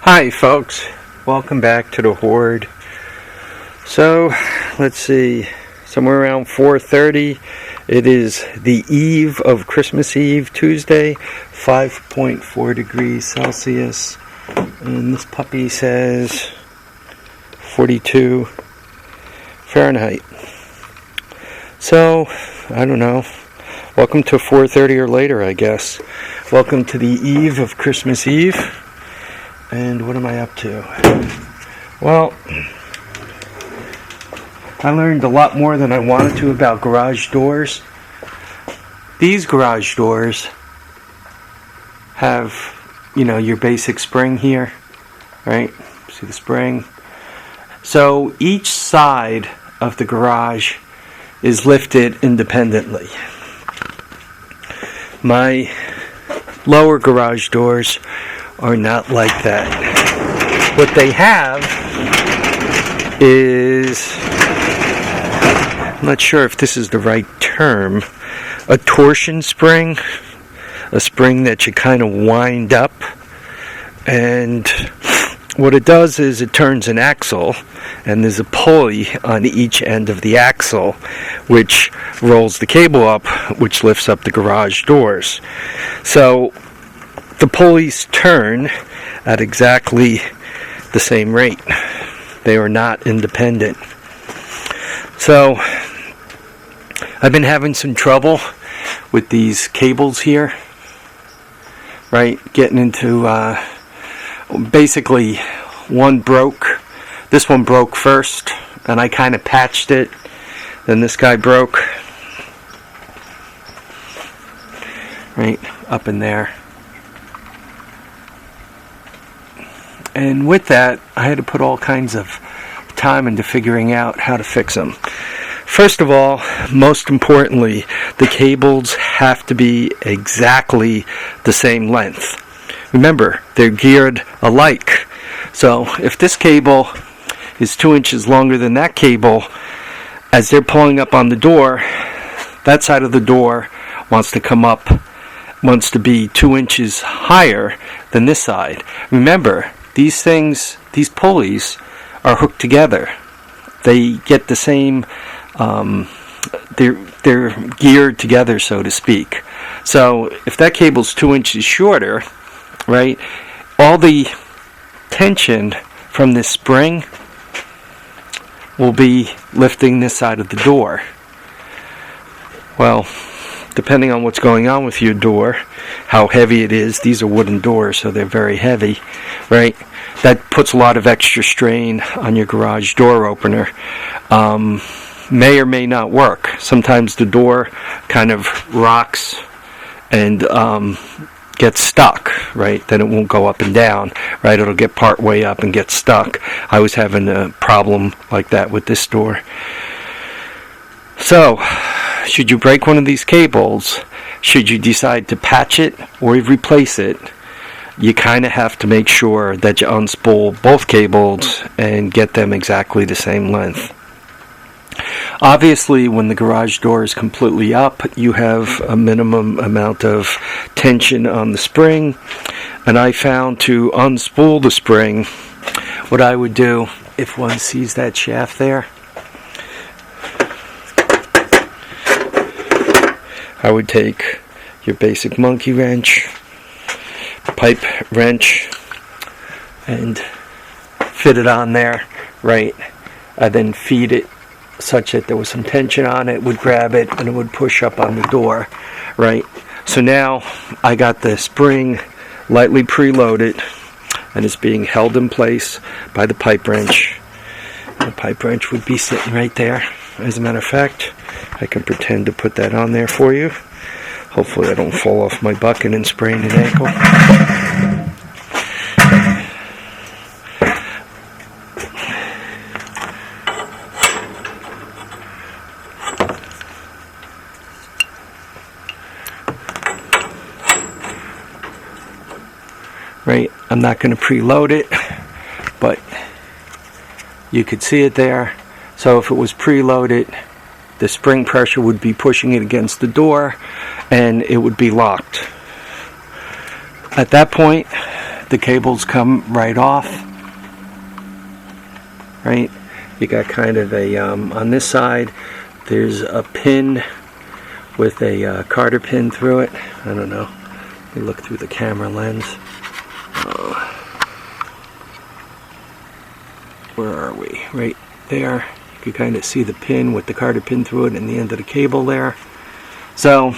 Hi folks, welcome back to the Horde. So let's see, somewhere around 4:30. It is the eve of Christmas Eve, Tuesday, 5.4 degrees Celsius, and this puppy says 42 Fahrenheit. So I don't know, welcome to 4:30 or later, I guess. Welcome to the eve of Christmas Eve. And what am I up to? Well, I learned a lot more than I wanted to about garage doors. These garage doors have, your basic spring here, right? See the spring? So each side of the garage is lifted independently. My lower garage doors are not like that. What they have is, I'm not sure if this is the right term, a torsion spring, a spring that you kind of wind up, and what it does is it turns an axle, and there's a pulley on each end of the axle which rolls the cable up, which lifts up the garage doors. So the pulleys turn at exactly the same rate. They are not independent. So I've been having some trouble with these cables here, right? Getting into, basically one broke. This one broke first, and I kind of patched it. Then this guy broke, right up in there. And with that, I had to put all kinds of time into figuring out how to fix them. First of all, most importantly, the cables have to be exactly the same length. Remember, they're geared alike. So if this cable is 2 inches longer than that cable, as they're pulling up on the door, that side of the door wants to come up, wants to be 2 inches higher than this side. Remember, these things, these pulleys are hooked together. They get the same, they're geared together, so to speak. So if that cable's 2 inches shorter, right, all the tension from this spring will be lifting this side of the door. Well, depending on what's going on with your door, how heavy it is, these are wooden doors, so they're very heavy, right? That puts a lot of extra strain on your garage door opener. May or may not work. Sometimes the door kind of rocks and gets stuck, right? Then it won't go up and down, right? It'll get part way up and get stuck. I was having a problem like that with this door. So, should you break one of these cables, should you decide to patch it or replace it, you kind of have to make sure that you unspool both cables and get them exactly the same length. Obviously, when the garage door is completely up, you have a minimum amount of tension on the spring, and I found to unspool the spring, what I would do, if one sees that shaft there, I would take your basic monkey wrench, pipe wrench, and fit it on there, right? I then feed it such that there was some tension on it, would grab it, and it would push up on the door, right? So now I got the spring lightly preloaded, and it's being held in place by the pipe wrench. The pipe wrench would be sitting right there. As a matter of fact, I can pretend to put that on there for you. Hopefully I don't fall off my bucket and sprain an ankle. Right, I'm not going to preload it, but you could see it there. So if it was preloaded, the spring pressure would be pushing it against the door and it would be locked. At that point, the cables come right off. Right? You got kind of a, on this side, there's a pin with a Carter pin through it. I don't know. Let me look through the camera lens. Where are we? Right there. You can kind of see the pin with the Carter pin through it and the end of the cable there. So,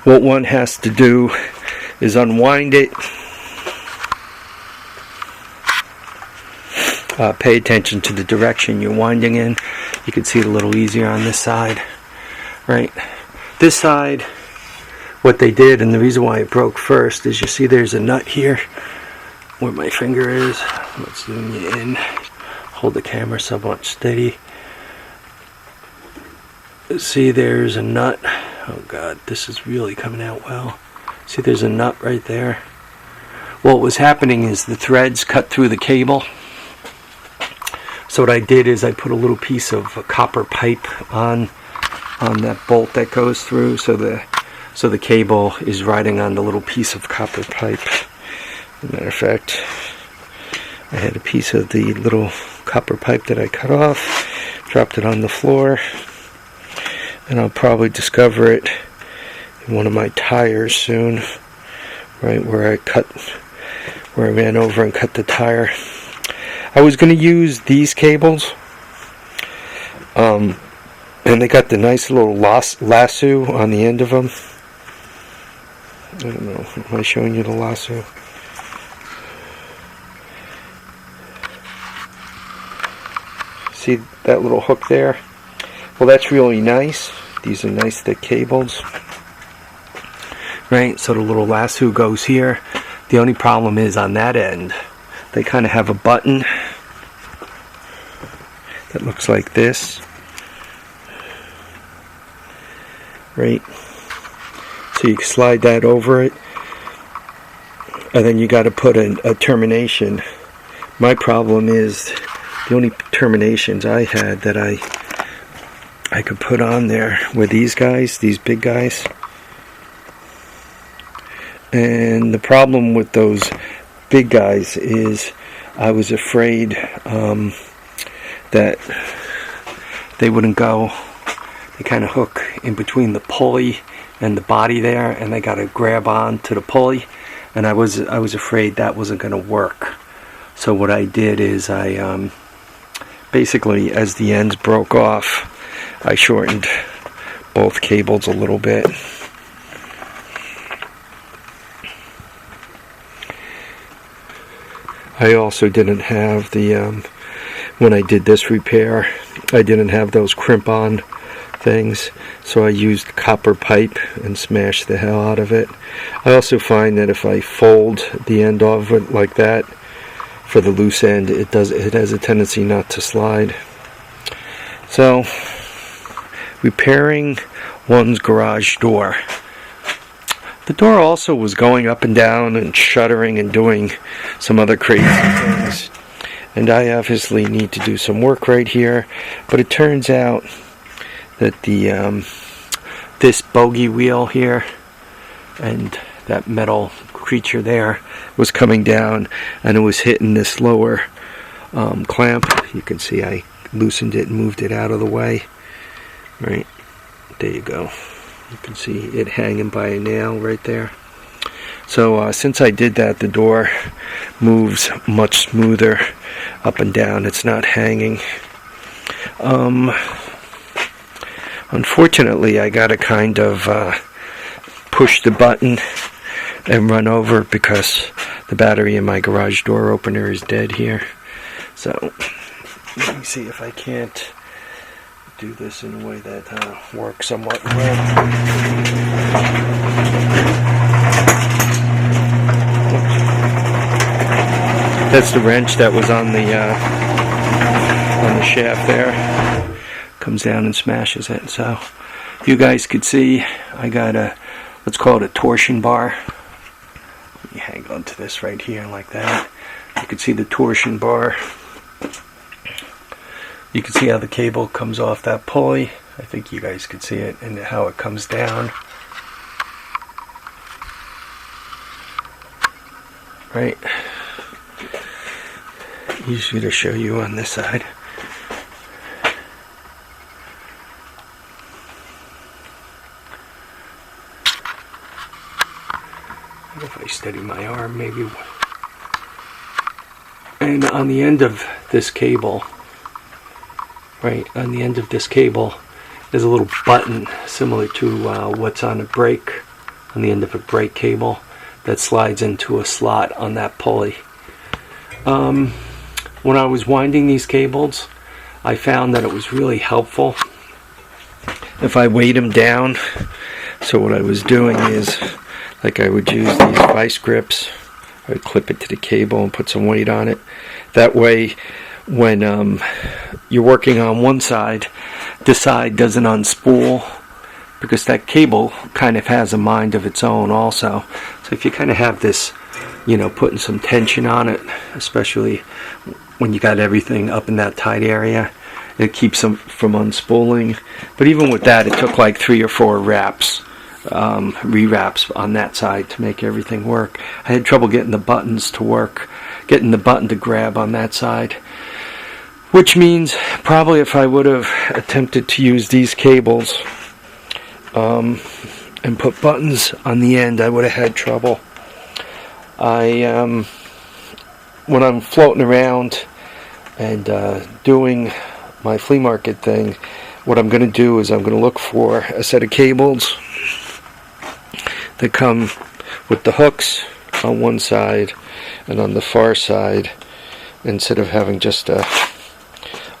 what one has to do is unwind it. Pay attention to the direction you're winding in. You can see it a little easier on this side. Right? This side, what they did, and the reason why it broke first, is you see there's a nut here where my finger is. Let's zoom you in. Hold the camera somewhat steady. See, there's a nut. Oh God, this is really coming out well. See, there's a nut right there. Well, what was happening is the threads cut through the cable. So what I did is I put a little piece of copper pipe on that bolt that goes through, so the cable is riding on the little piece of copper pipe. As a matter of fact, I had a piece of the little copper pipe that I cut off, dropped it on the floor, and I'll probably discover it in one of my tires soon, right where I ran over and cut the tire. I was going to use these cables, and they got the nice little lasso on the end of them. I don't know, am I showing you the lasso? See that little hook there? Well, that's really nice. These are nice thick cables. Right, so the little lasso goes here. The only problem is on that end, they kind of have a button that looks like this. Right? So you slide that over it, and then you got to put a termination. My problem is the only terminations I had that I could put on there were these guys, these big guys. And the problem with those big guys is I was afraid that they wouldn't go. They kind of hook in between the pulley and the body there, and they got to grab on to the pulley, and I was afraid that wasn't going to work. So what I did is I basically, as the ends broke off, I shortened both cables a little bit. I also didn't have the when I did this repair, I didn't have those crimp-on things, so I used copper pipe and smashed the hell out of it. I also find that if I fold the end of it like that for the loose end, it has a tendency not to slide. So, repairing one's garage door. The door also was going up and down and shuddering and doing some other crazy things. And I obviously need to do some work right here, but it turns out that the this bogey wheel here and that metal creature there was coming down, and it was hitting this lower clamp. You can see I loosened it and moved it out of the way. Right, there you go. You can see it hanging by a nail right there. So since I did that, the door moves much smoother up and down. It's not hanging. Unfortunately, I got to kind of push the button and run over because the battery in my garage door opener is dead here. So let me see if I can't do this in a way that works somewhat well. That's the wrench that was on the shaft there. Comes down and smashes it. So you guys could see I got a, let's call it a torsion bar. Let me hang on to this right here like that. You can see the torsion bar. You can see how the cable comes off that pulley. I think you guys could see it and how it comes down. right? Easier to show you on this side. If I steady my arm, maybe. And on the end of this cable, right, on the end of this cable, there's a little button similar to what's on a brake, on the end of a brake cable, that slides into a slot on that pulley. When I was winding these cables, I found that it was really helpful if I weighed them down. So what I was doing is, like, I would use these vice grips. I would clip it to the cable and put some weight on it. That way, when you're working on one side, this side doesn't unspool, because that cable kind of has a mind of its own also. So if you kind of have this, you know, putting some tension on it, especially when you got everything up in that tight area, it keeps them from unspooling. But even with that, it took like 3 or 4 wraps. Rewraps on that side to make everything work. I had trouble getting the buttons to work, getting the button to grab on that side, which means probably if I would have attempted to use these cables and put buttons on the end, I would have had trouble. When I'm floating around and doing my flea market thing, what I'm going to do is I'm going to look for a set of cables that come with the hooks on one side, and on the far side, instead of having just a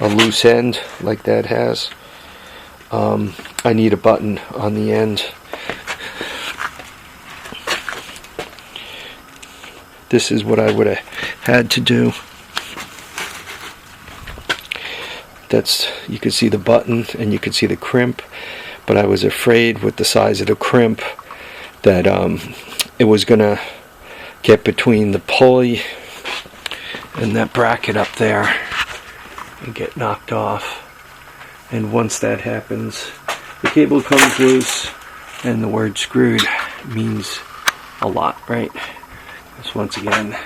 loose end like that has, I need a button on the end. This is what I would have had to do. That's, you can see the button and you can see the crimp, but I was afraid with the size of the crimp that it was gonna get between the pulley and that bracket up there and get knocked off. And once that happens, the cable comes loose, and the word screwed means a lot, right? Because once again,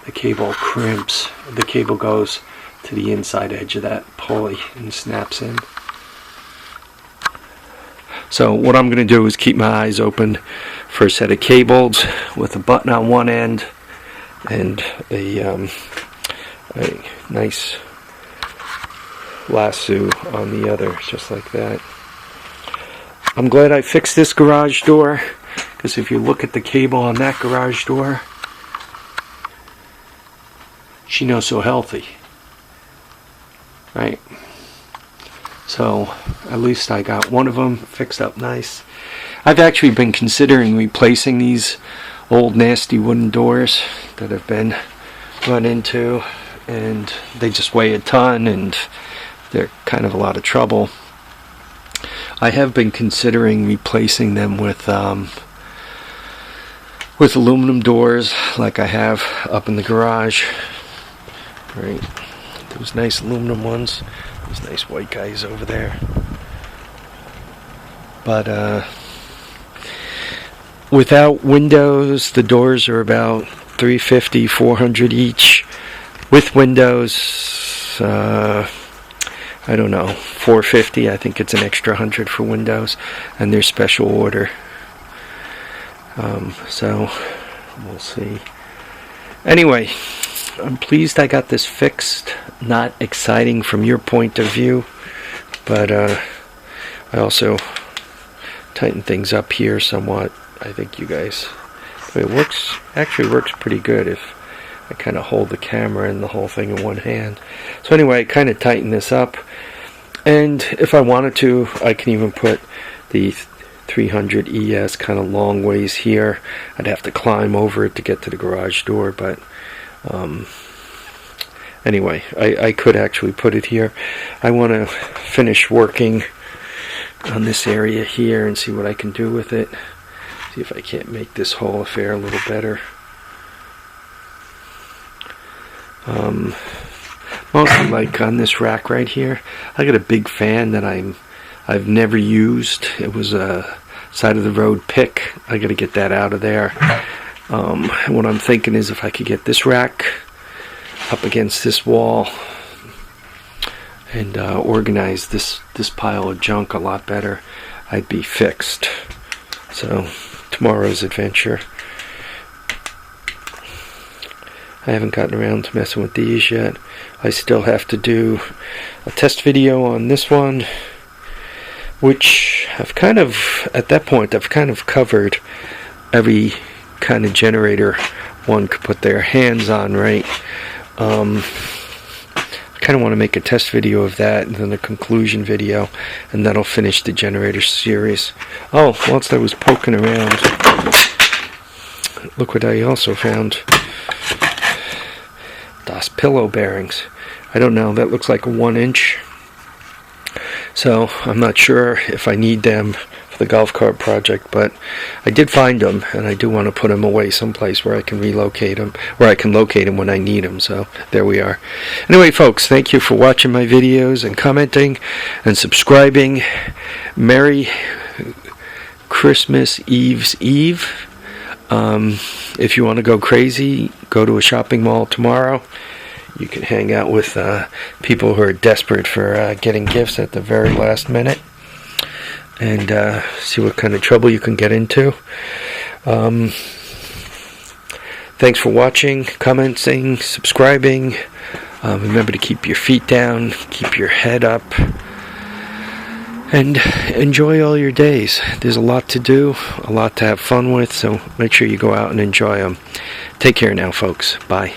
the cable crimps, the cable goes to the inside edge of that pulley and snaps in. So what I'm going to do is keep my eyes open for a set of cables with a button on one end and a nice lasso on the other, just like that. I'm glad I fixed this garage door, because if you look at the cable on that garage door, she knows so healthy, right? So at least I got one of them fixed up nice. I've actually been considering replacing these old nasty wooden doors that have been run into, and they just weigh a ton and they're kind of a lot of trouble. I have been considering replacing them with aluminum doors like I have up in the garage. Right, those nice aluminum ones, those nice white guys over there. But without windows, the doors are about $350, $400 each. With windows, I don't know, $450. I think it's an extra $100 for windows, and they're special order. So we'll see. Anyway, I'm pleased I got this fixed. Not exciting from your point of view, but I also tightened things up here somewhat. I think you guys, it actually works pretty good if I kind of hold the camera and the whole thing in one hand. So anyway, I kind of tightened this up, and if I wanted to, I can even put the 300 ES kind of long ways here. I'd have to climb over it to get to the garage door, but anyway, I could actually put it here. I want to finish working on this area here and see what I can do with it. See if I can't make this whole affair a little better. Mostly like on this rack right here, I got a big fan that I've never used. It was a side of the road pick. I got to get that out of there. What I'm thinking is if I could get this rack up against this wall and organize this pile of junk a lot better, I'd be fixed. So tomorrow's adventure. I haven't gotten around to messing with these yet. I still have to do a test video on this one, which I've kind of, at that point, I've kind of covered every kind of generator one could put their hands on, right? I kind of want to make a test video of that and then a conclusion video, and that'll finish the generator series. Oh, whilst I was poking around, look what I also found. Das pillow bearings. I don't know, that looks like a 1-inch. So I'm not sure if I need them for the golf cart project, but I did find them, and I do want to put them away someplace where I can relocate them, where I can locate them when I need them. So there we are. Anyway, folks, thank you for watching my videos and commenting and subscribing. Merry Christmas Eve's Eve. If you want to go crazy, go to a shopping mall tomorrow. You can hang out with people who are desperate for getting gifts at the very last minute, and see what kind of trouble you can get into. Thanks for watching, commenting, subscribing. Remember to keep your feet down, keep your head up, and enjoy all your days. There's a lot to do, a lot to have fun with, so make sure you go out and enjoy them. Take care now, folks. Bye.